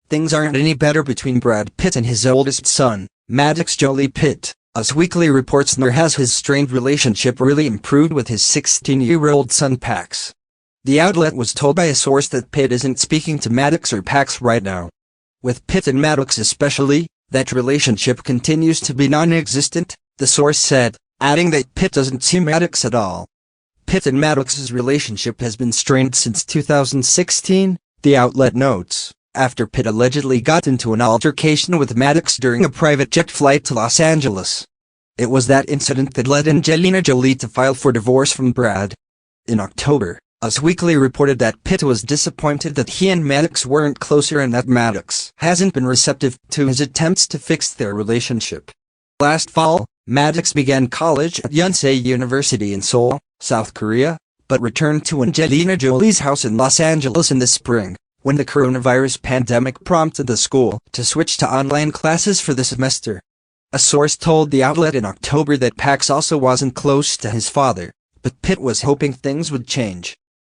things aren't any better between Brad Pitt and his oldest son, Maddox Jolie Pitt. Us Weekly reports nor has his strained relationship really improved with his 16-year-old son Pax. The outlet was told by a source that Pitt isn't speaking to Maddox or Pax right now. With Pitt and Maddox especially, that relationship continues to be non-existent, the source said, adding that Pitt doesn't see Maddox at all. Pitt and Maddox's relationship has been strained since 2016, the outlet notes, after Pitt allegedly got into an altercation with Maddox during a private jet flight to Los Angeles. It was that incident that led Angelina Jolie to file for divorce from Brad. In October, Us Weekly reported that Pitt was disappointed that he and Maddox weren't closer and that Maddox hasn't been receptive to his attempts to fix their relationship. Last fall, Maddox began college at Yonsei University in Seoul, South Korea, but returned to Angelina Jolie's house in Los Angeles in the spring, when the coronavirus pandemic prompted the school to switch to online classes for the semester. A source told the outlet in October that Pax also wasn't close to his father, but Pitt was hoping things would change.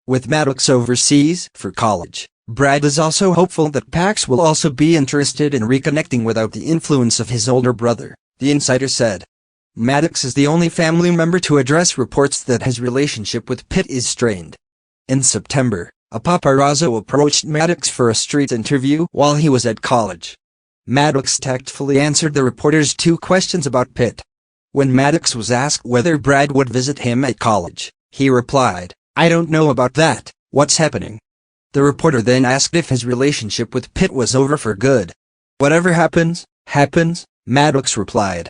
With Maddox overseas for college, Brad is also hopeful that Pax will also be interested in reconnecting without the influence of his older brother, the insider said. Maddox is the only family member to address reports that his relationship with Pitt is strained. In September, a paparazzo approached Maddox for a street interview while he was at college. Maddox tactfully answered the reporter's 2 questions about Pitt. When Maddox was asked whether Brad would visit him at college, he replied, "I don't know about that, what's happening?" The reporter then asked if his relationship with Pitt was over for good. "Whatever happens, happens," Maddox replied.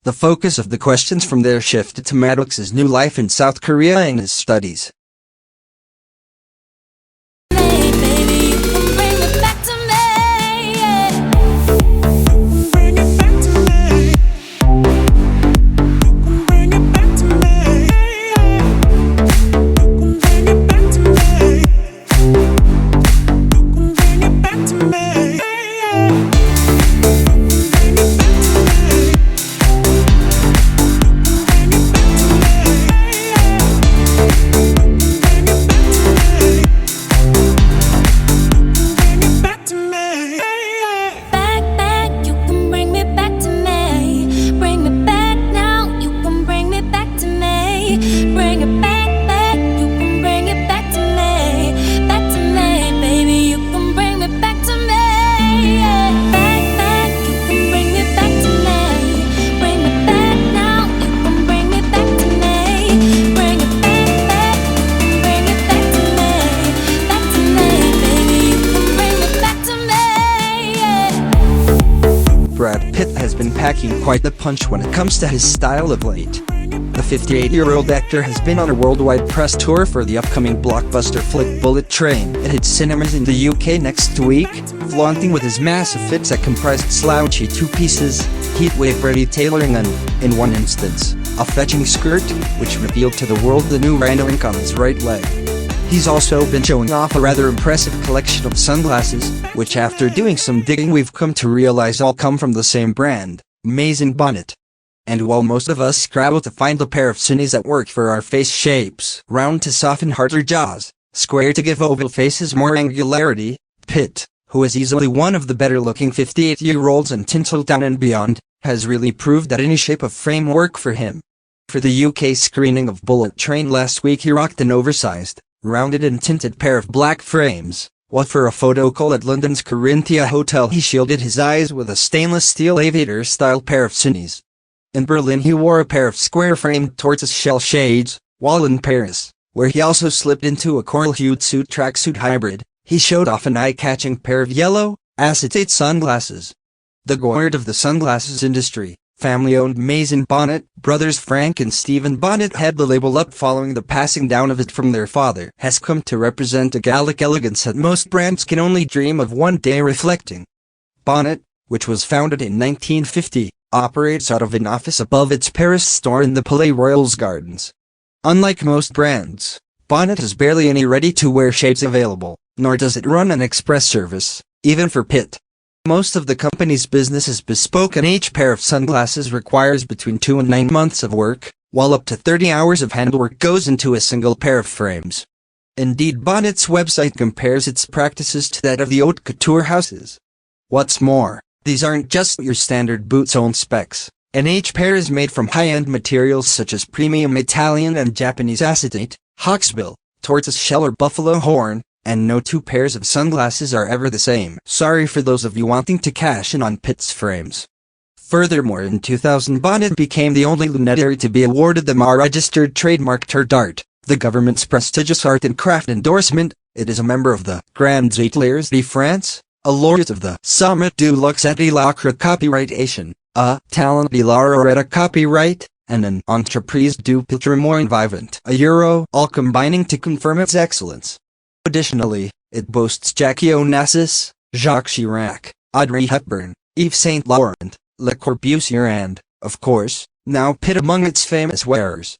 The focus of the questions from there shifted to Maddox's new life in South Korea and his studies. Brad Pitt has been packing quite the punch when it comes to his style of late. The 58-year-old actor has been on a worldwide press tour for the upcoming blockbuster flick Bullet Train. It hits cinemas in the UK next week, flaunting with his massive fits that comprised slouchy 2-pieces, heatwave-ready tailoring and, in one instance, a fetching skirt, which revealed to the world the new rhino ink on his right leg. He's also been showing off a rather impressive collection of sunglasses, which after doing some digging we've come to realize all come from the same brand, Maison Bonnet. And while most of us scrabble to find a pair of sunnies that work for our face shapes, round to soften harder jaws, square to give oval faces more angularity, Pitt, who is easily one of the better-looking 58-year-olds in Tinseltown and beyond, has really proved that any shape of frame work for him. For the UK screening of Bullet Train last week he rocked an oversized, rounded and tinted pair of black frames, while for a photo call at London's Corinthia Hotel he shielded his eyes with a stainless steel aviator-style pair of sunnies. In Berlin he wore a pair of square-framed tortoise-shell shades, while in Paris, where he also slipped into a coral-hued suit tracksuit hybrid, he showed off an eye-catching pair of yellow, acetate sunglasses. The gourd of the sunglasses industry, family-owned Maison Bonnet, brothers Frank and Stephen Bonnet had the label up following the passing down of it from their father, has come to represent a Gallic elegance that most brands can only dream of one day reflecting. Bonnet, which was founded in 1950, operates out of an office above its Paris store in the Palais Royal's gardens. Unlike most brands, Bonnet has barely any ready-to-wear shades available, nor does it run an express service, even for Pitt. Most of the company's business is bespoke and each pair of sunglasses requires between 2 and 9 months of work, while up to 30 hours of handwork goes into a single pair of frames. Indeed, Bonnet's website compares its practices to that of the haute couture houses. What's more, these aren't just your standard boots on specs, and each pair is made from high-end materials such as premium Italian and Japanese acetate, hawksbill, tortoiseshell or buffalo horn, and no two pairs of sunglasses are ever the same. Sorry for those of you wanting to cash in on Pitt's frames. Furthermore, in 2000 Bonnet became the only lunettery to be awarded the MA-registered trademark Terre d'Art, the government's prestigious art and craft endorsement. It is a member of the Grands Ateliers de France, a laureate of the Sommet du Luxe et de l'Acre copyrightation, a Talent de l'Art copyright, and an Entreprise du Patrimoine Vivant, all combining to confirm its excellence. Additionally, it boasts Jackie Onassis, Jacques Chirac, Audrey Hepburn, Yves Saint Laurent, Le Corbusier and, of course, now Pitt among its famous wearers.